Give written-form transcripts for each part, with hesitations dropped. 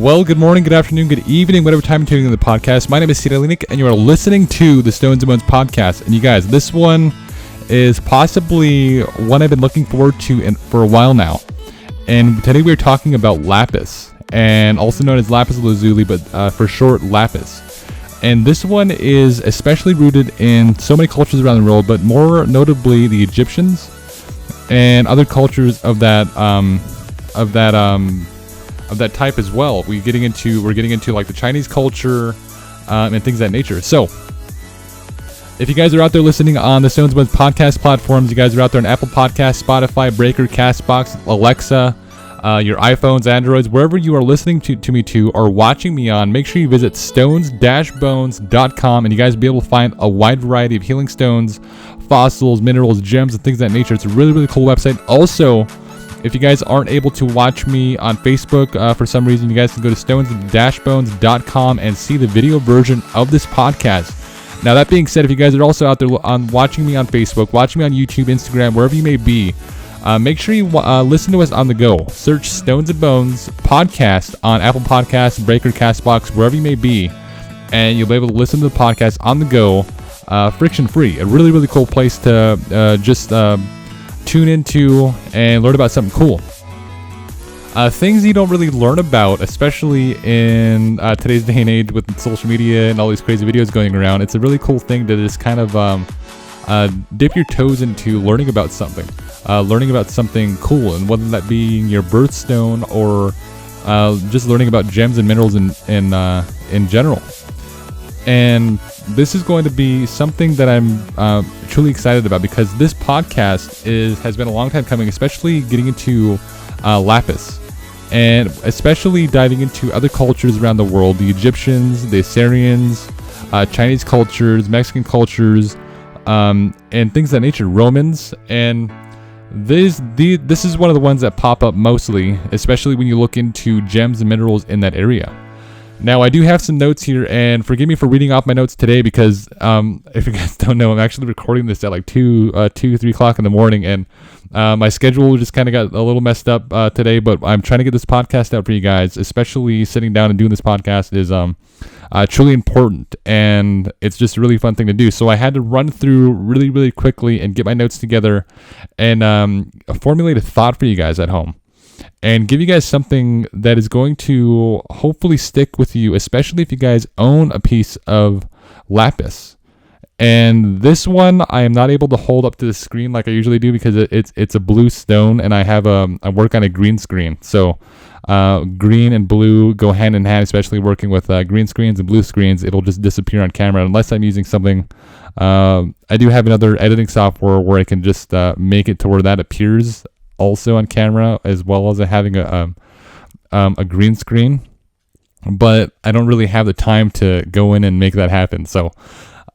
Well, good morning, good afternoon, good evening, whatever time you're tuning in the podcast. My name is Sira Linik, and you are listening to the Stones and Bones podcast. And you guys, this one is possibly one I've been looking forward to for a while now. And today we're talking about Lapis, and also known as Lapis Lazuli, but for short, Lapis. And this one is especially rooted in so many cultures around the world, but more notably the Egyptians and other cultures of that type as well. We're getting into like the Chinese culture and things of that nature. So if you guys are out there listening on the Stones and Bones podcast platforms, you guys are out there on Apple Podcasts, Spotify, Breaker, Castbox, Alexa, your iPhones, Androids, wherever you are listening to me or watching me on, make sure you visit stones-bones.com, and you guys will be able to find a wide variety of healing stones, fossils, minerals, gems, and things of that nature. It's a really, really cool website. Also, if you guys aren't able to watch me on Facebook for some reason, you guys can go to stones-bones.com and see the video version of this podcast. Now, that being said, if you guys are also out there watching me on Facebook, watching me on YouTube, Instagram, wherever you may be, make sure you listen to us on the go. Search Stones and Bones podcast on Apple Podcasts, Breaker, Castbox, wherever you may be, and you'll be able to listen to the podcast on the go, friction-free. A really, really cool place to just tune into and learn about something cool. Things you don't really learn about, especially in today's day and age with social media and all these crazy videos going around. It's a really cool thing to just kind of dip your toes into learning about something cool, and whether that be your birthstone or just learning about gems and minerals in general. And this is going to be something that I'm truly excited about, because this podcast has been a long time coming, especially getting into Lapis, and especially diving into other cultures around the world, the Egyptians, the Assyrians, Chinese cultures, Mexican cultures, and things of that nature, Romans. And this is one of the ones that pop up mostly, especially when you look into gems and minerals in that area. Now, I do have some notes here, and forgive me for reading off my notes today, because if you guys don't know, I'm actually recording this at like 3 o'clock in the morning, and my schedule just kind of got a little messed up today, but I'm trying to get this podcast out for you guys. Especially sitting down and doing this podcast is truly important, and it's just a really fun thing to do. So I had to run through really, really quickly and get my notes together and formulate a thought for you guys at home, and give you guys something that is going to hopefully stick with you, especially if you guys own a piece of Lapis. And this one I am not able to hold up to the screen like I usually do, because it's a blue stone, and I work on a green screen. So green and blue go hand in hand, especially working with green screens and blue screens. It'll just disappear on camera unless I'm using something. I do have another editing software where I can just make it to where that appears also on camera, as well as having a green screen, but I don't really have the time to go in and make that happen. So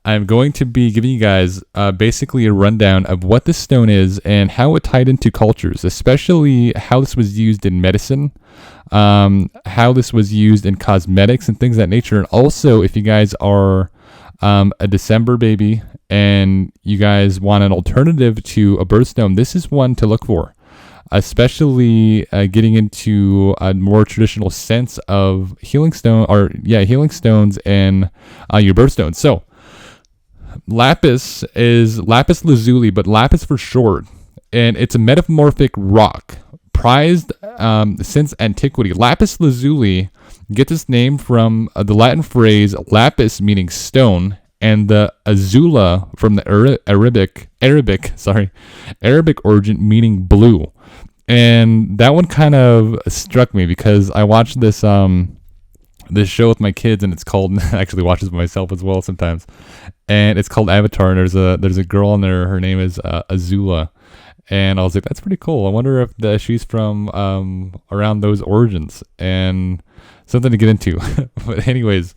I'm going to be giving you guys basically a rundown of what this stone is and how it tied into cultures, especially how this was used in medicine, how this was used in cosmetics and things of that nature. And also, if you guys are a December baby and you guys want an alternative to a birthstone, this is one to look for, especially getting into a more traditional sense of healing stones and your birthstones. So Lapis is Lapis Lazuli, but Lapis for short, and it's a metamorphic rock prized since antiquity. Lapis Lazuli gets its name from the Latin phrase lapis, meaning stone, and the azula from the Arabic origin, meaning blue. And that one kind of struck me, because I watched this show with my kids, and it's called, I actually watch this by myself as well sometimes, and it's called Avatar, and there's a girl on there, her name is Azula, and I was like, that's pretty cool. I wonder if she's from around those origins, and something to get into. But anyways,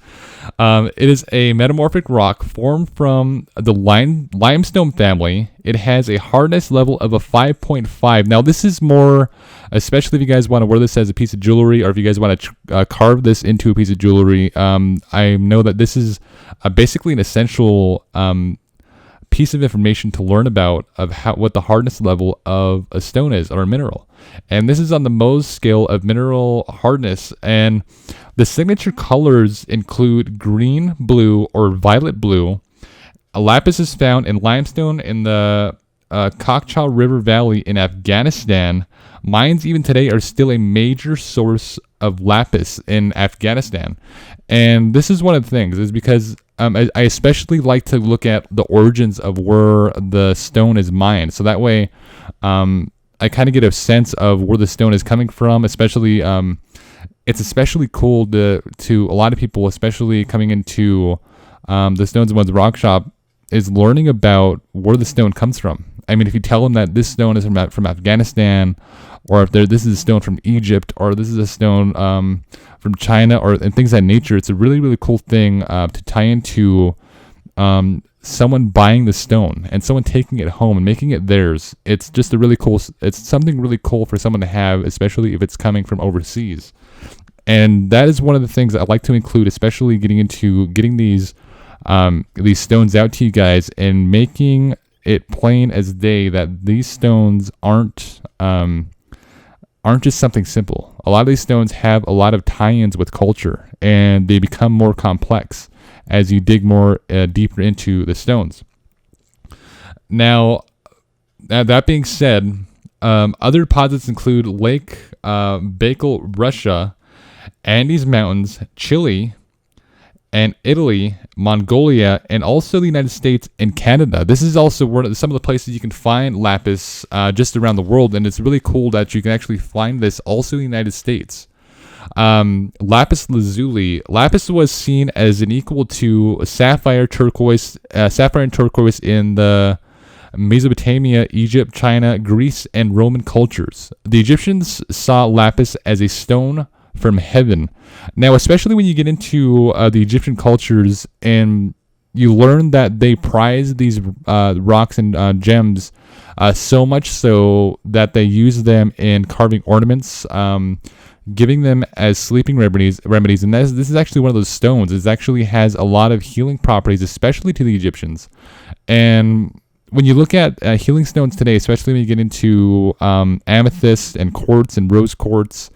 it is a metamorphic rock formed from the limestone family. It has a hardness level of a 5.5. Now, this is more, especially if you guys want to wear this as a piece of jewelry, or if you guys want to carve this into a piece of jewelry. I know that this is basically an essential piece of information to learn about of what the hardness level of a stone is, or a mineral. And this is on the Mohs scale of mineral hardness. And the signature colors include green, blue, or violet blue. Lapis is found in limestone in the Kakcha River Valley in Afghanistan. Mines even today are still a major source of lapis in Afghanistan. And this is one of the things, is because I especially like to look at the origins of where the stone is mined. So that way I kind of get a sense of where the stone is coming from, especially it's especially cool to a lot of people, especially coming into the Stones and Ones Rock Shop, is learning about where the stone comes from. I mean, if you tell them that this stone is from Afghanistan, or if this is a stone from Egypt, or this is a stone from China, and things of that nature, it's a really, really cool thing to tie into someone buying the stone and someone taking it home and making it theirs. It's just a really cool, it's something really cool for someone to have, especially if it's coming from overseas. And that is one of the things I like to include, especially getting these stones out to you guys and making it plain as day that these stones aren't just something simple. A lot of these stones have a lot of tie-ins with culture, and they become more complex as you dig more deeper into the stones. Now, that being said, other deposits include Lake Baikal, Russia, Andes Mountains, Chile, and Italy, Mongolia, and also the United States and Canada. This is also some of the places you can find lapis just around the world, and it's really cool that you can actually find this also in the United States. Lapis Lazuli. Lapis was seen as an equal to sapphire and turquoise in the Mesopotamia, Egypt, China, Greece, and Roman cultures. The Egyptians saw lapis as a stone from heaven. Now, especially when you get into the Egyptian cultures and you learn that they prize these rocks and gems so much so that they use them in carving ornaments, giving them as sleeping remedies. And this is actually one of those stones. It actually has a lot of healing properties, especially to the Egyptians. And when you look at healing stones today, especially when you get into amethyst and quartz and rose quartz,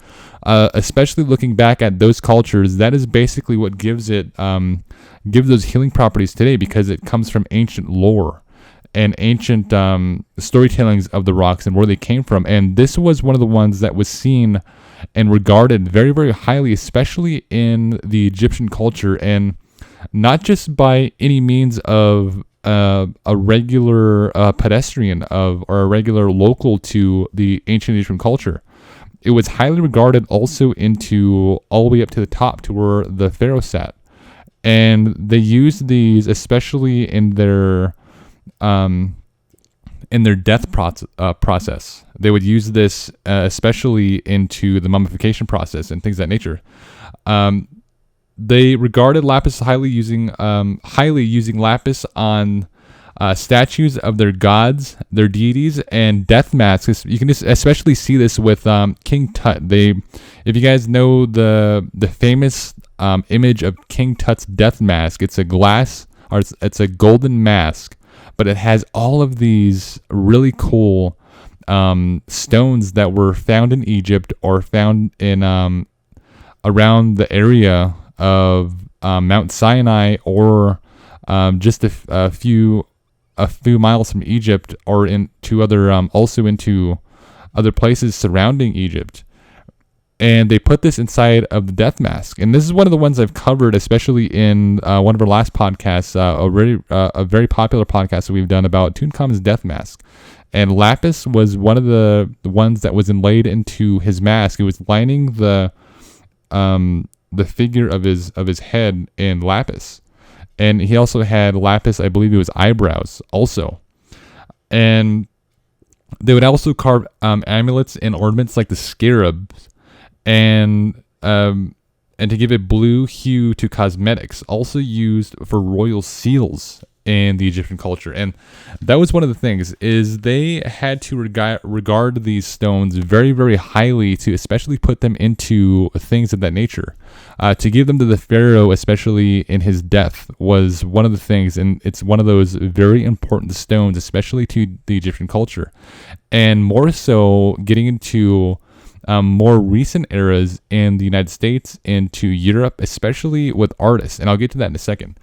especially looking back at those cultures, that is basically what gives those healing properties today, because it comes from ancient lore and ancient storytellings of the rocks and where they came from. And this was one of the ones that was seen and regarded very, very highly, especially in the Egyptian culture, and not just by any means of a regular pedestrian or a regular local to the ancient Egyptian culture. It was highly regarded also into all the way up to the top to where the pharaoh sat. And they used these especially in their death process. They would use this especially into the mummification process and things of that nature. They regarded lapis highly, using lapis on statues of their gods, their deities, and death masks. You can just especially see this with King Tut. If you guys know the famous image of King Tut's death mask, it's a glass, or it's a golden mask, but it has all of these really cool stones that were found in Egypt or found in around the area of Mount Sinai, or just a few miles from Egypt, or into other places surrounding Egypt. And they put this inside of the death mask. And this is one of the ones I've covered, especially in one of our last podcasts, a very popular podcast that we've done about Tutankhamun's death mask. And lapis was one of the ones that was inlaid into his mask. It was lining the figure of his head in lapis. And he also had lapis, I believe it was eyebrows also. And they would also carve amulets and ornaments like the scarabs. And and to give a blue hue to cosmetics, also used for royal seals in the Egyptian culture. And that was one of the things, is they had to regard these stones very, very highly, to especially put them into things of that nature. To give them to the pharaoh, especially in his death, was one of the things, and it's one of those very important stones, especially to the Egyptian culture. And more so getting into more recent eras in the United States, into Europe, especially with artists. And I'll get to that in a second.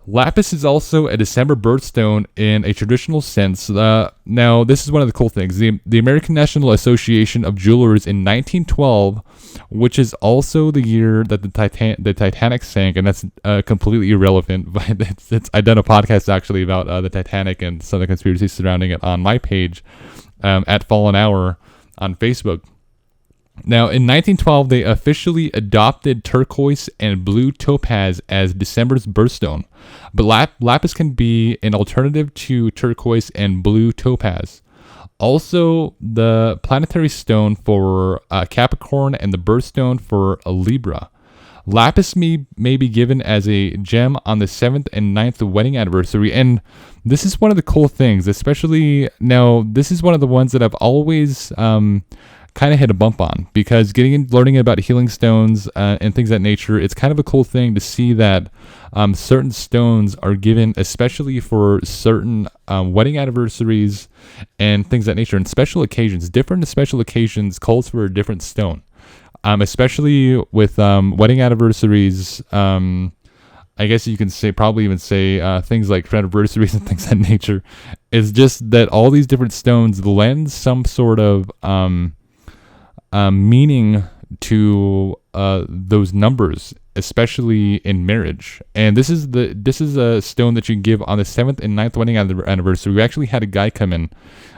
Lapis is also a December birthstone in a traditional sense. Now, this is one of the cool things. The American National Association of Jewelers in 1912, which is also the year that the Titanic sank, and that's completely irrelevant. But I've done a podcast actually about the Titanic and some of the conspiracies surrounding it on my page at Fallen Hour on Facebook. Now, in 1912, they officially adopted turquoise and blue topaz as December's birthstone, but lapis can be an alternative to turquoise and blue topaz. Also, the planetary stone for Capricorn and the birthstone for Libra. Lapis may be given as a gem on the 7th and 9th wedding anniversary, and this is one of the cool things, especially now, this is one of the ones that I've always kind of hit a bump on, because learning about healing stones and things of that nature, it's kind of a cool thing to see that certain stones are given especially for certain wedding anniversaries and things of that nature, and special occasions. Different special occasions calls for a different stone, especially with wedding anniversaries. I guess you can probably even say things like anniversaries and things of that nature. It's just that all these different stones lend some sort of meaning to those numbers, especially in marriage. And this is a stone that you can give on the 7th and 9th wedding anniversary. We actually had a guy come in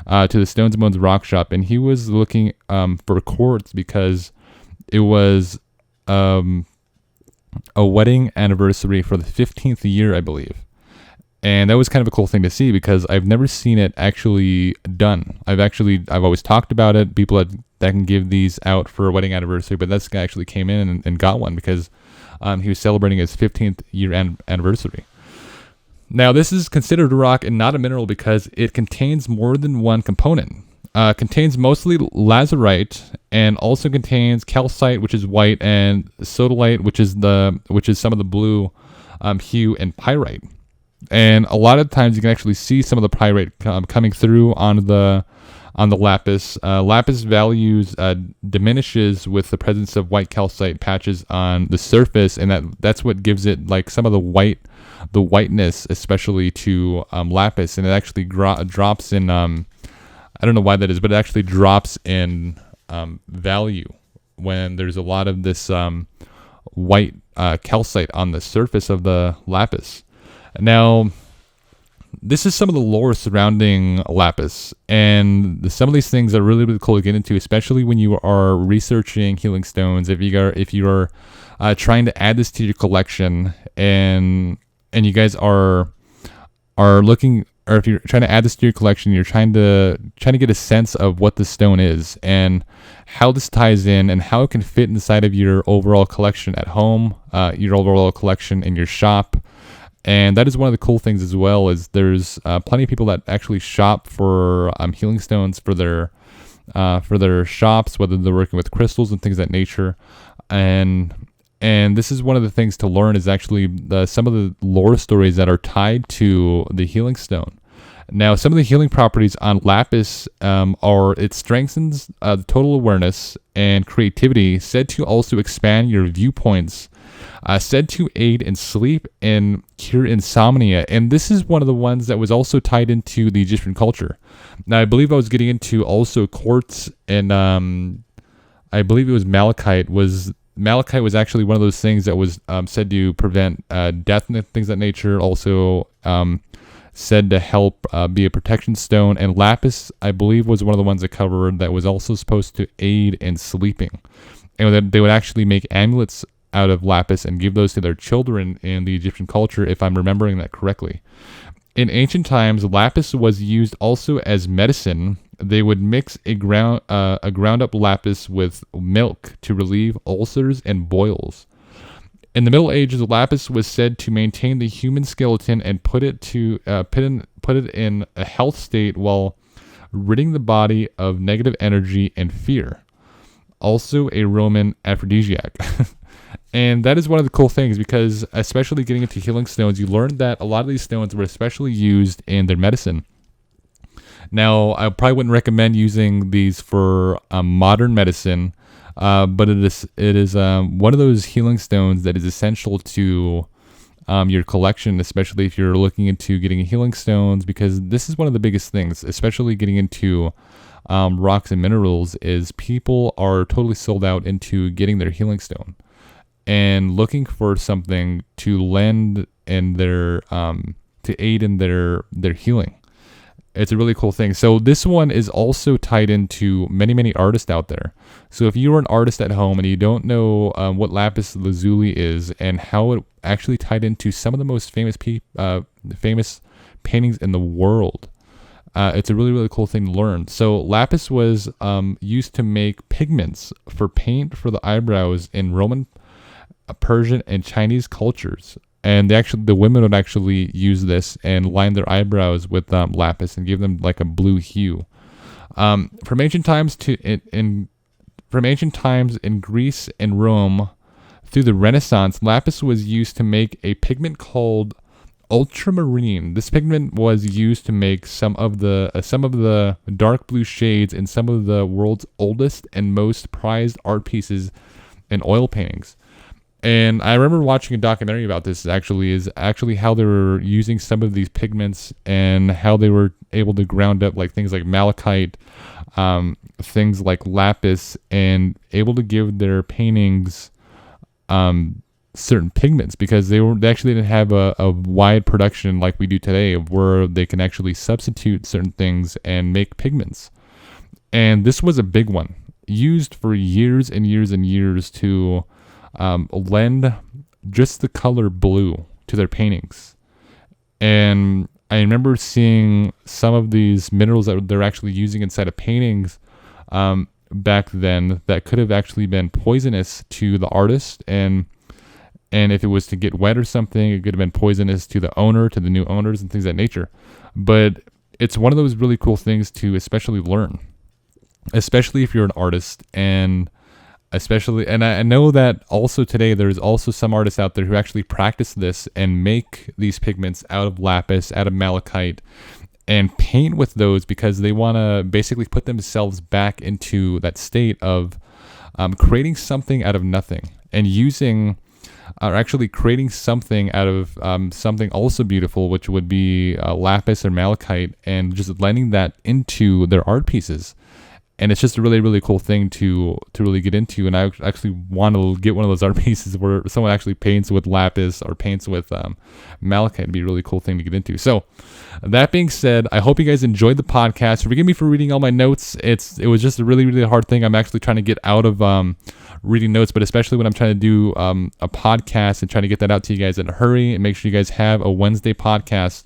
to the Stones and Bones rock shop, and he was looking for quartz because it was a wedding anniversary for the 15th year, I believe. And that was kind of a cool thing to see, because I've never seen it actually done. I've always talked about it. People that can give these out for a wedding anniversary, but this guy actually came in and got one because he was celebrating his 15th year anniversary. Now, this is considered a rock and not a mineral because it contains more than one component. Contains mostly lazurite, and also contains calcite, which is white, and sodalite, which is some of the blue hue, and pyrite. And a lot of times you can actually see some of the pyrite coming through on the lapis. Lapis values diminishes with the presence of white calcite patches on the surface, and that's what gives it like some of the whiteness, especially to lapis. And it actually drops in. I don't know why that is, but it actually drops in value when there's a lot of this white calcite on the surface of the lapis. Now, this is some of the lore surrounding lapis, and some of these things are really, really cool to get into, especially when you are researching healing stones. If you are trying to add this to your collection, and you guys are looking, or if you're trying to add this to your collection, you're trying to get a sense of what the stone is and how this ties in and how it can fit inside of your overall collection at home, your overall collection in your shop. And that is one of the cool things as well, is there's plenty of people that actually shop for healing stones for their shops, whether they're working with crystals and things of that nature. And this is one of the things to learn, is actually some of the lore stories that are tied to the healing stone. Now, some of the healing properties on lapis are it strengthens the total awareness and creativity, said to also expand your viewpoints, said to aid in sleep and cure insomnia. And this is one of the ones that was also tied into the Egyptian culture. Now, I believe I was getting into also quartz, and I believe it was malachite. Malachite was actually one of those things that was said to prevent death and things of that nature. Also said to help be a protection stone. And lapis, I believe, was one of the ones that covered that was also supposed to aid in sleeping. And they would actually make amulets out of lapis and give those to their children in the Egyptian culture, if I'm remembering that correctly. In ancient times, lapis was used also as medicine. They would mix a ground up lapis with milk to relieve ulcers and boils. In the Middle Ages, lapis was said to maintain the human skeleton and put it in a health state while ridding the body of negative energy and fear. Also a Roman aphrodisiac. And that is one of the cool things, because especially getting into healing stones, you learn that a lot of these stones were especially used in their medicine. Now, I probably wouldn't recommend using these for modern medicine, but it is one of those healing stones that is essential to your collection, especially if you're looking into getting healing stones, because this is one of the biggest things, especially getting into rocks and minerals, is people are totally sold out into getting their healing stone and looking for something to lend in their to aid in their healing. It's a really cool thing. So this one is also tied into many artists out there. So if you're an artist at home and you don't know what Lapis Lazuli is and how it actually tied into some of the most famous paintings in the world, it's a really cool thing to learn. So lapis was used to make pigments for paint for the eyebrows in Roman, Persian, and Chinese cultures. And the women would actually use this and line their eyebrows with lapis and give them like a blue hue. From ancient times in Greece and Rome through the Renaissance, lapis was used to make a pigment called ultramarine. This pigment was used to make some of the dark blue shades in some of the world's oldest and most prized art pieces and oil paintings. And I remember watching a documentary about this, is actually how they were using some of these pigments and how they were able to ground up like things like malachite, things like lapis, and able to give their paintings certain pigments, because they actually didn't have a wide production like we do today, of where they can actually substitute certain things and make pigments. And this was a big one, used for years and years and years to lend just the color blue to their paintings. And I remember seeing some of these minerals that they're actually using inside of paintings back then that could have actually been poisonous to the artist, and if it was to get wet or something, it could have been poisonous to the owner, to the new owners, and things of that nature. But it's one of those really cool things to especially learn, especially if you're an artist. And I know that also today there's also some artists out there who actually practice this and make these pigments out of lapis, out of malachite, and paint with those, because they want to basically put themselves back into that state of creating something out of nothing, and actually creating something out of something also beautiful, which would be lapis or malachite, and just lending that into their art pieces. And it's just a really cool thing to really get into. And I actually want to get one of those art pieces where someone actually paints with lapis or paints with malachite. It'd be a really cool thing to get into. So that being said, I hope you guys enjoyed the podcast. Forgive me for reading all my notes. It was just a really hard thing. I'm actually trying to get out of reading notes, but especially when I'm trying to do a podcast and trying to get that out to you guys in a hurry and make sure you guys have a Wednesday podcast.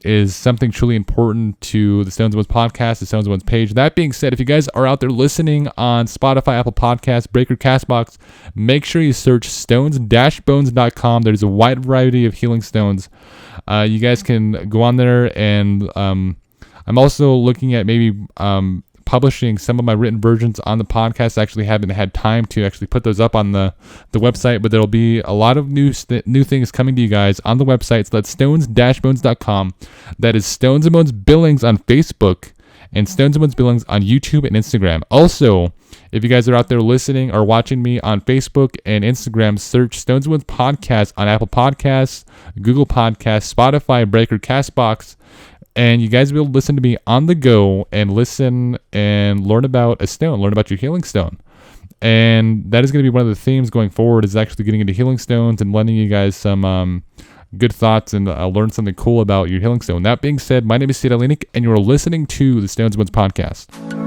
Is something truly important to the Stones and Bones podcast, the Stones and Bones page. That being said, if you guys are out there listening on Spotify, Apple Podcasts, Breaker, CastBox, make sure you search stones-bones.com. There's a wide variety of healing stones. You guys can go on there, and I'm also looking at maybe publishing some of my written versions on the podcast. I actually haven't had time to actually put those up on the website, but there'll be a lot of new things coming to you guys on the website. So that's stones-bones.com. That is Stones and Bones Billings on Facebook and Stones and Bones Billings on YouTube and Instagram. Also, if you guys are out there listening or watching me on Facebook and Instagram, search Stones and Bones Podcast on Apple Podcasts, Google Podcasts, Spotify, Breaker, CastBox. And you guys will be able to listen to me on the go and listen and learn about a stone, learn about your healing stone. And that is going to be one of the themes going forward, is actually getting into healing stones and lending you guys some good thoughts and learn something cool about your healing stone. That being said, my name is Sid Alinik, and you're listening to the Stones and Bones Podcast.